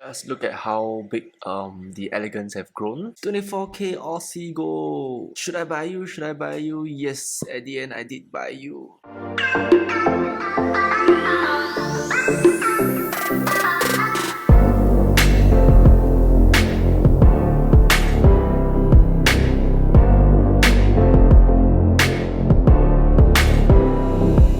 Let's look at how big the elegance have grown. 24k Aussie gold. Should I buy you? Should I buy you? Yes, at the end I did buy you.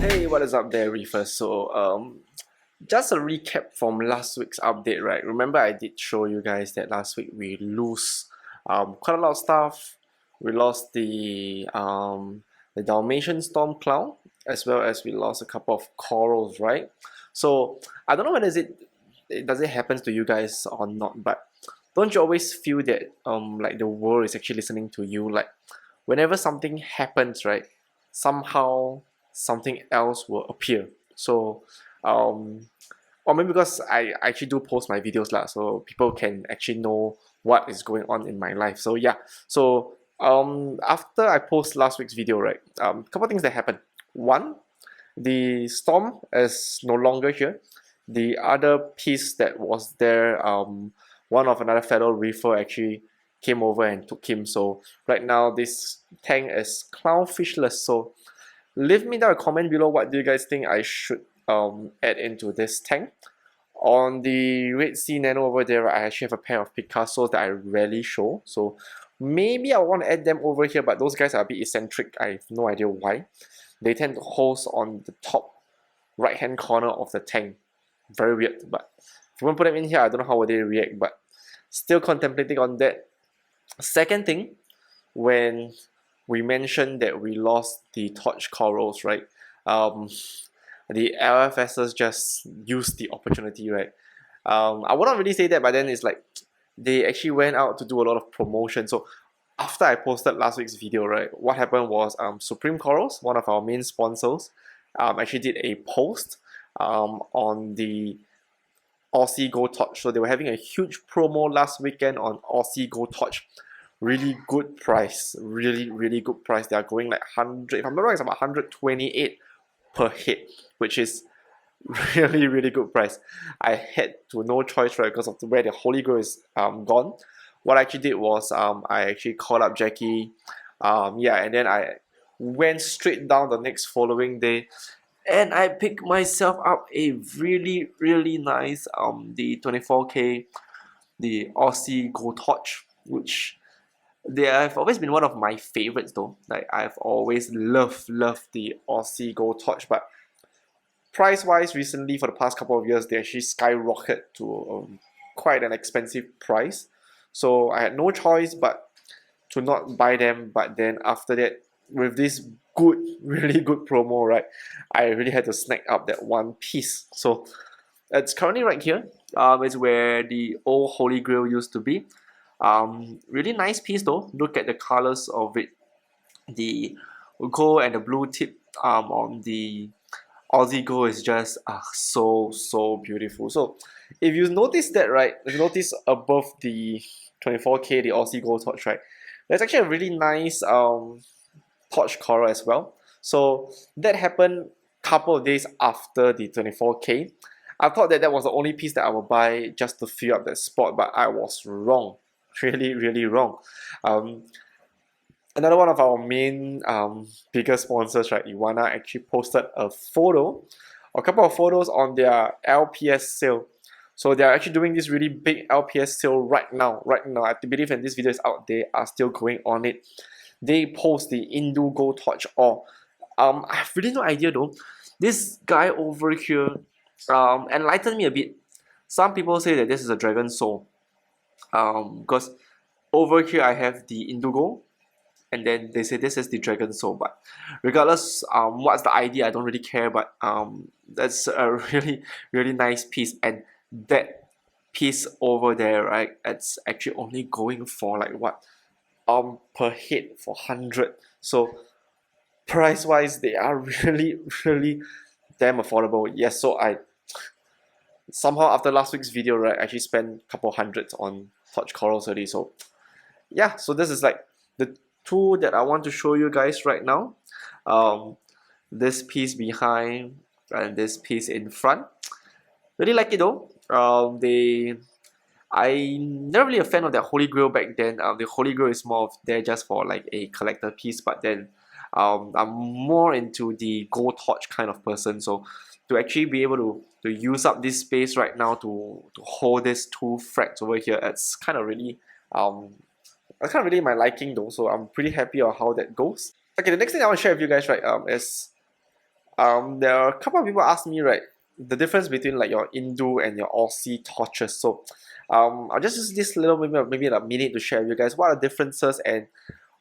Hey, what is up there, reefers? So just a recap from last week's update, right? Remember I did show you guys that last week we lose quite a lot of stuff. We lost the Dalmatian storm clown, as well as we lost a couple of corals, right? So I don't know whether does it happen to you guys or not, but don't you always feel that like the world is actually listening to you? Like whenever something happens, right, somehow something else will appear. So or maybe because I actually do post my videos lah, so people can actually know what is going on in my life. So yeah, so after I post last week's video, right, a couple things that happened. One, the storm is no longer here. The other piece that was there, one of another fellow reefer actually came over and took him. So right now this tank is clownfishless. So leave me down a comment below, what do you guys think I should add into this tank. On the Red Sea Nano over there, I actually have a pair of Picassos that I rarely show, so maybe I want to add them over here, but those guys are a bit eccentric. I have no idea why. They tend to host on the top right hand corner of the tank. Very weird, but if you want to put them in here, I don't know how would they react, but still contemplating on that. Second thing, when we mentioned that we lost the torch corals, right? The LFSs just used the opportunity, right? I would not really say that, but then it's like they actually went out to do a lot of promotion. So after I posted last week's video, right, what happened was Supreme Corals, one of our main sponsors, actually did a post on the Aussie Gold Torch. So they were having a huge promo last weekend on Aussie Gold Torch. Really good price, really good price. They are going like 100, if I'm not wrong, it's about 128 per head, which is really good price. I had to no choice, right, because of where the Holy Grail is gone. What I actually did was I actually called up Jackie, yeah, and then I went straight down the next following day, and I picked myself up a really nice the 24k, the Aussie Gold Torch, which they have always been one of my favorites though. Like I've always loved the Aussie Gold Torch, but price wise recently for the past couple of years they actually skyrocketed to quite an expensive price. So I had no choice but to not buy them. But then after that, with this really good promo, right, I really had to snag up that one piece. So it's currently right here. It's where the old Holy Grail used to be. Really nice piece though. Look at the colors of it. The gold and the blue tip on the Aussie gold is just so beautiful. So if you notice that, right, if you notice above the 24k, the Aussie gold torch, right, there's actually a really nice torch coral as well. So that happened a couple of days after the 24k. I thought that was the only piece that I would buy just to fill up that spot, but I was wrong. Really wrong. Another one of our main biggest sponsors, right, Iwana, actually posted a couple of photos on their LPS sale. So they are actually doing this really big LPS sale right now. I believe when this video is out, they are still going on it. They post the Indo Gold Torch or I have really no idea though. This guy over here enlightened me a bit. Some people say that this is a dragon soul. Because over here I have the Indigo, and then they say this is the dragon soul. But regardless, what's the idea, I don't really care. But that's a really nice piece, and that piece over there, right, it's actually only going for like what per head for 100. So price wise they are really damn affordable. Yes, so I somehow after last week's video, right, I actually spent a couple hundreds on torch corals already. So yeah, so this is like the two that I want to show you guys right now. This piece behind and this piece in front. Really like it though. They I'm never really a fan of that Holy Grail back then. The Holy Grail is more of there just for like a collector piece, but then I'm more into the gold torch kind of person. So to actually be able to use up this space right now to hold these two frags over here, it's kind of really that's kind of really my liking though. So I'm pretty happy on how that goes. Okay, the next thing I want to share with you guys, right, is there are a couple of people asked me, right, the difference between like your Indo and your Aussie torches. So I'll just use this little maybe a minute to share with you guys what are the differences and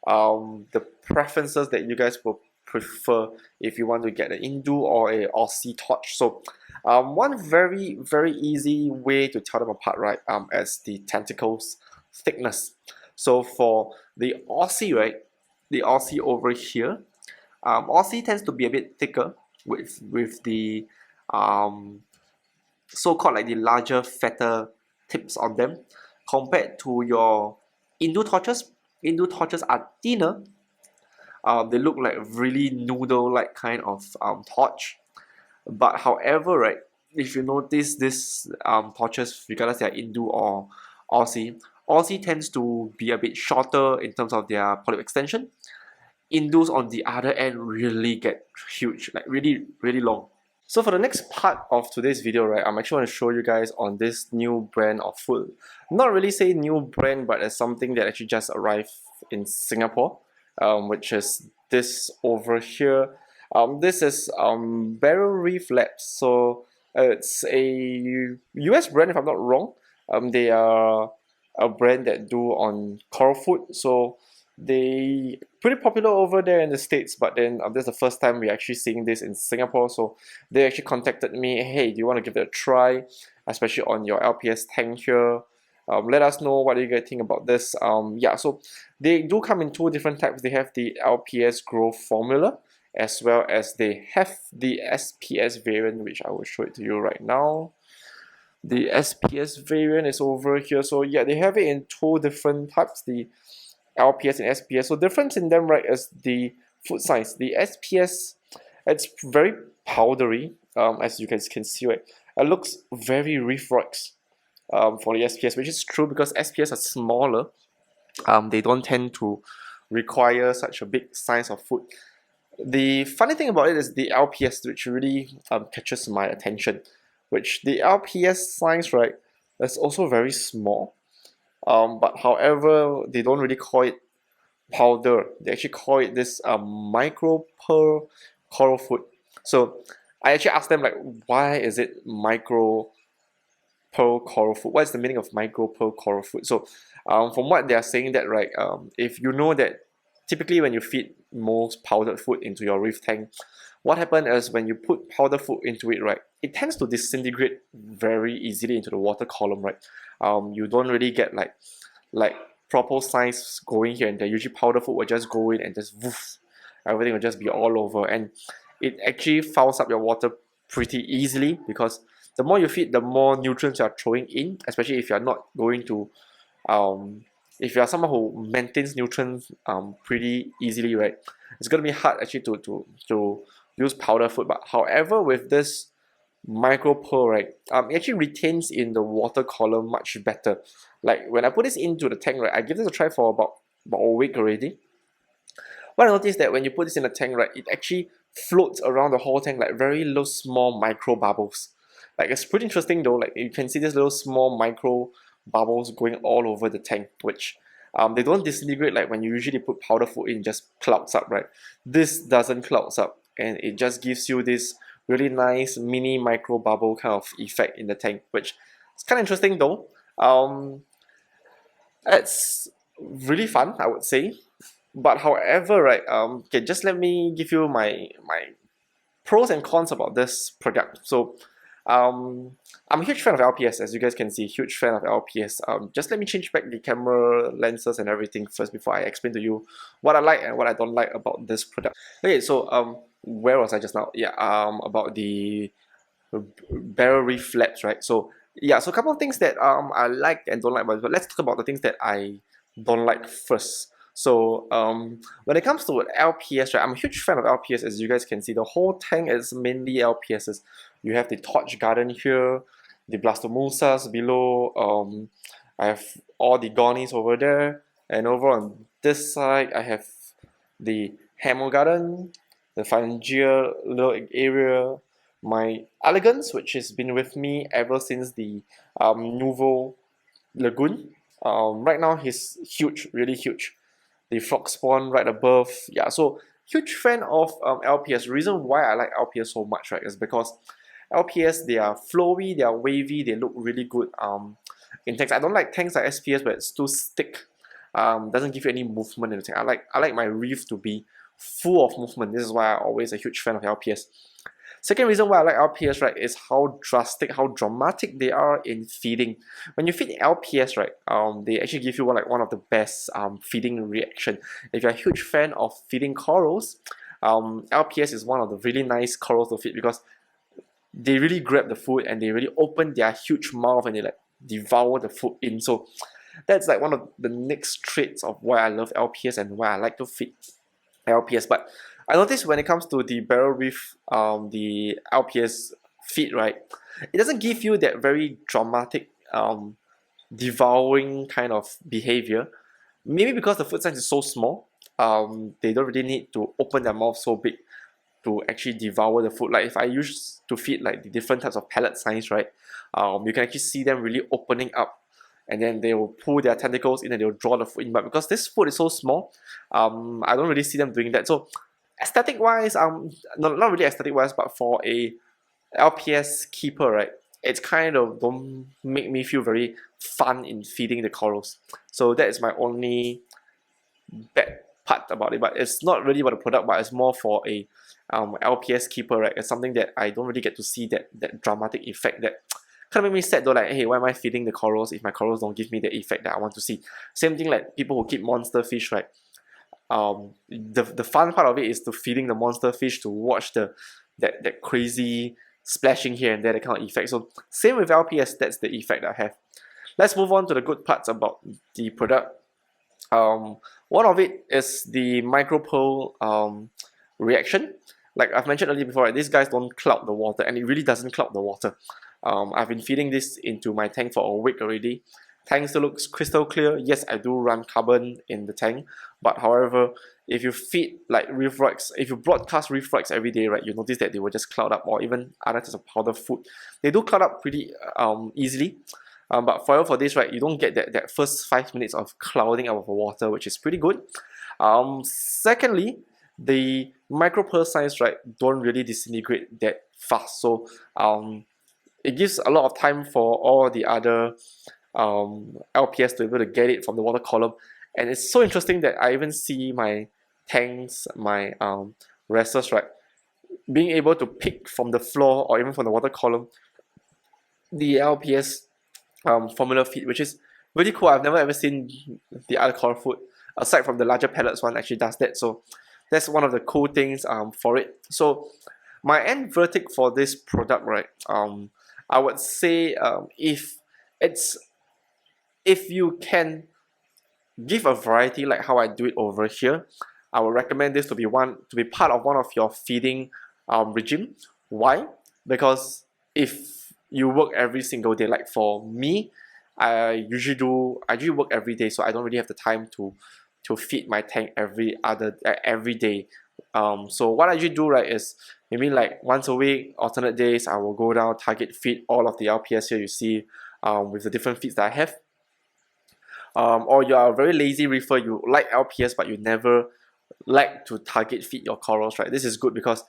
the preferences that you guys will prefer if you want to get an Indo or a Aussie torch. So one very easy way to tell them apart, right, is the tentacles thickness. So for the Aussie, right, the Aussie over here, Aussie tends to be a bit thicker with the so-called like the larger, fatter tips on them compared to your Indo torches. Indo torches are thinner. They look like really noodle-like kind of torch. But however, right, if you notice this torches, regardless they are Indo or Aussie, Aussie tends to be a bit shorter in terms of their polyp extension. Indos on the other end really get huge, like really long. So for the next part of today's video, right, I'm actually going to show you guys on this new brand of food. Not really say new brand, but it's something that actually just arrived in Singapore, which is this over here. This is Reef Labs. So it's a US brand if I'm not wrong. They are a brand that do on coral food. So they pretty popular over there in the States, but then this is the first time we're actually seeing this in Singapore. So they actually contacted me, hey, do you want to give it a try, especially on your LPS tank here? Let us know what you guys think about this. Yeah, so they do come in two different types. They have the LPS growth formula, as well as they have the SPS variant, which I will show it to you right now. The SPS variant is over here. So yeah, they have it in two different types, the LPS and SPS. So difference in them, right, is the food size. The SPS, it's very powdery, as you guys can see, right. It looks very reef rocks for the SPS, which is true because SPS are smaller. They don't tend to require such a big size of food. The funny thing about it is the LPS, which really catches my attention, which the LPS size, right, is also very small. But however, they don't really call it powder. They actually call it this micro pearl coral food. So I actually asked them like, why is it micro pearl coral food? What is the meaning of micro pearl coral food? So from what they are saying that, right, if you know that typically when you feed most powdered food into your reef tank, what happens is when you put powdered food into it, right, it tends to disintegrate very easily into the water column, right. You don't really get like proper size going here and there. Usually powder food will just go in and just woof, everything will just be all over, and it actually fouls up your water pretty easily because the more you feed, the more nutrients you are throwing in, especially if you are not going to if you are someone who maintains nutrients pretty easily, right, it's going to be hard actually to use powder food. But however, with this micro pearl, right, it actually retains in the water column much better. Like when I put this into the tank, right, I give this a try for about a week already. What I noticed that when you put this in the tank, right, it actually floats around the whole tank like very little small micro bubbles. Like it's pretty interesting though. Like you can see these little small micro bubbles going all over the tank, which they don't disintegrate like when you usually put powder food in, just clouds up, right? This doesn't clouds up, and it just gives you this really nice mini micro bubble kind of effect in the tank, which is kind of interesting though. It's really fun, I would say. But however, right, okay, just let me give you my pros and cons about this product. So I'm a huge fan of LPS, as you guys can see, huge fan of LPS. Just let me change back the camera lenses and everything first before I explain to you what I like and what I don't like about this product. Okay, so where was I just now? Yeah, about the barrel reef flaps, right? So yeah, so a couple of things that I like and don't like about it, but let's talk about the things that I don't like first. So when it comes to LPS, right, I'm a huge fan of LPS. As you guys can see, the whole tank is mainly LPSs. You have the torch garden here, the blastomosas below, I have all the gonies over there, and over on this side I have the Hamel Garden, the Phalangia little area, my Elegance, which has been with me ever since the Nouveau Lagoon. Right now he's huge, really huge. The frog spawn right above. Yeah, so huge fan of LPS. The reason why I like LPS so much, right, is because LPS, they are flowy, they are wavy, they look really good in tanks. I don't like tanks like SPS where it's too thick. Doesn't give you any movement in the tank. I like my reef to be full of movement. This is why I'm always a huge fan of LPS. Second reason why I like LPS, right, is how drastic, how dramatic they are in feeding. When you feed LPS, right, they actually give you one of the best feeding reaction. If you're a huge fan of feeding corals, LPS is one of the really nice corals to feed because they really grab the food and they really open their huge mouth and they like devour the food in. So that's like one of the next traits of why I love LPS and why I like to feed LPS. But I noticed when it comes to the barrel reef, the LPS feed, right, it doesn't give you that very dramatic devouring kind of behavior. Maybe because the food size is so small, they don't really need to open their mouth so big to actually devour the food. Like if I used to feed like the different types of pellet size, right, you can actually see them really opening up, and then they will pull their tentacles in and they'll draw the food in. But because this food is so small, I don't really see them doing that. So aesthetic wise, not really aesthetic wise, but for a LPS keeper, right, it's kind of don't make me feel very fun in feeding the corals. So that is my only bad part about it. But it's not really about the product, but it's more for a LPS keeper, right? It's something that I don't really get to see that dramatic effect that kind of make me sad though, like, hey, why am I feeding the corals if my corals don't give me the effect that I want to see? Same thing like people who keep monster fish, right? The fun part of it is to feeding the monster fish to watch that crazy splashing here and there, that kind of effect. So same with LPS, that's the effect I have. Let's move on to the good parts about the product. One of it is the micropearl reaction. Like I've mentioned earlier before, right, these guys don't cloud the water, and it really doesn't cloud the water. I've been feeding this into my tank for a week already. Tank still looks crystal clear. Yes, I do run carbon in the tank, but however, if you feed like reef rocks, if you broadcast reef rocks every day, right, you notice that they will just cloud up, or even other types of powder food. They do cloud up pretty easily. But for this, right, you don't get that first 5 minutes of clouding out of the water, which is pretty good. Secondly, the micropearl size, right, don't really disintegrate that fast. So it gives a lot of time for all the other LPS to be able to get it from the water column. And it's so interesting that I even see my tanks, my wrestlers, right, being able to pick from the floor or even from the water column the LPS formula feed, which is really cool. I've never ever seen the other coral food aside from the larger pellets one actually does that. So that's one of the cool things for it. So my end verdict for this product, right, I would say if you can give a variety like how I do it over here, I would recommend this to be part of one of your feeding regime. Why? Because if you work every single day, like for me, I usually work every day, so I don't really have the time to feed my tank every day. So what I usually do, right, is maybe like once a week, alternate days, I will go down, target feed all of the LPS here you see with the different feeds that I have. Or you are a very lazy reefer, you like LPS but you never like to target feed your corals, right? This is good because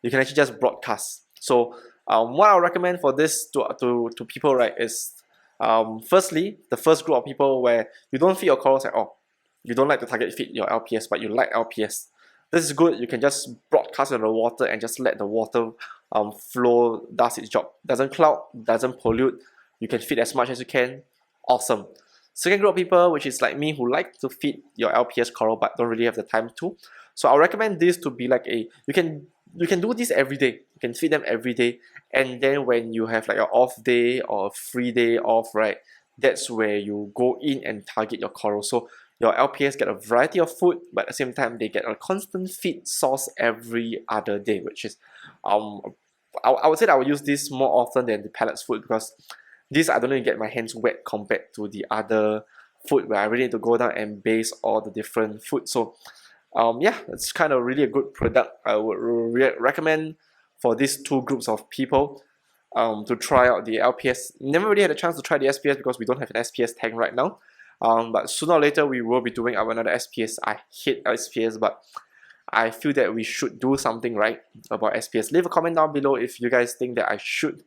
you can actually just broadcast. So what I'll recommend for this to people, right, is firstly, the first group of people where you don't feed your corals at all. You don't like to target feed your LPS, but you like LPS. This is good. You can just broadcast in the water and just let the water flow, does its job. Doesn't cloud, doesn't pollute. You can feed as much as you can. Awesome. Second group of people, which is like me, who like to feed your LPS coral but don't really have the time to. So I'll recommend this to be like you can do this every day. You can feed them every day, and then when you have like an off day or a free day off, right, that's where you go in and target your coral. So your LPS get a variety of food, but at the same time they get a constant feed source every other day, which is I would say that I would use this more often than the pellets food, because this I don't need to get my hands wet compared to the other food where I really need to go down and base all the different food. So yeah, it's kind of really a good product. I would recommend for these two groups of people to try out the LPS. Never really had a chance to try the SPS because we don't have an SPS tank right now. But sooner or later we will be doing our another SPS. I hate SPS, but I feel that we should do something right about SPS. Leave a comment down below if you guys think that I should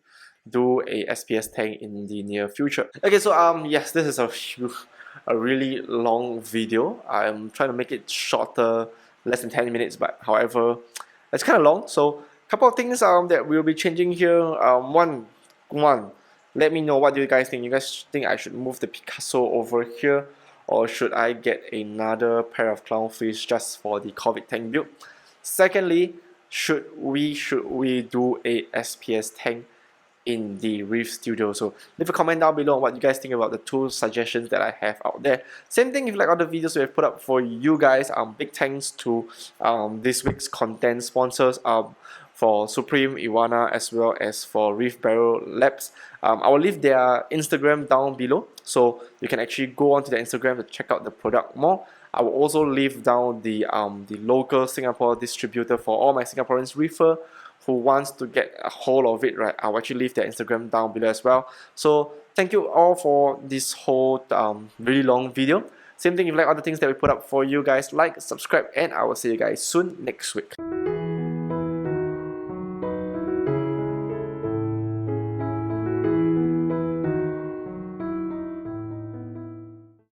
do a SPS tank in the near future. Okay, so yes, this is a really long video. I'm trying to make it shorter, less than 10 minutes, but however, it's kind of long. So a couple of things that we'll be changing here. One, let me know, what do you guys think? You guys think I should move the Picasso over here, or should I get another pair of clownfish just for the COVID tank build? Secondly, should we do a SPS tank in the Reef Studio? So leave a comment down below on what you guys think about the two suggestions that I have out there. Same thing if you like other videos we have put up for you guys. Big thanks to this week's content sponsors, for Supreme, Iwana, as well as for Reef Labs. I will leave their Instagram down below, so you can actually go onto their Instagram to check out the product more. I will also leave down the local Singapore distributor for all my Singaporeans reefer who wants to get a hold of it, right? I'll actually leave their Instagram down below as well. So thank you all for this whole really long video. Same thing if you like other things that we put up for you guys, like, subscribe, and I will see you guys soon next week.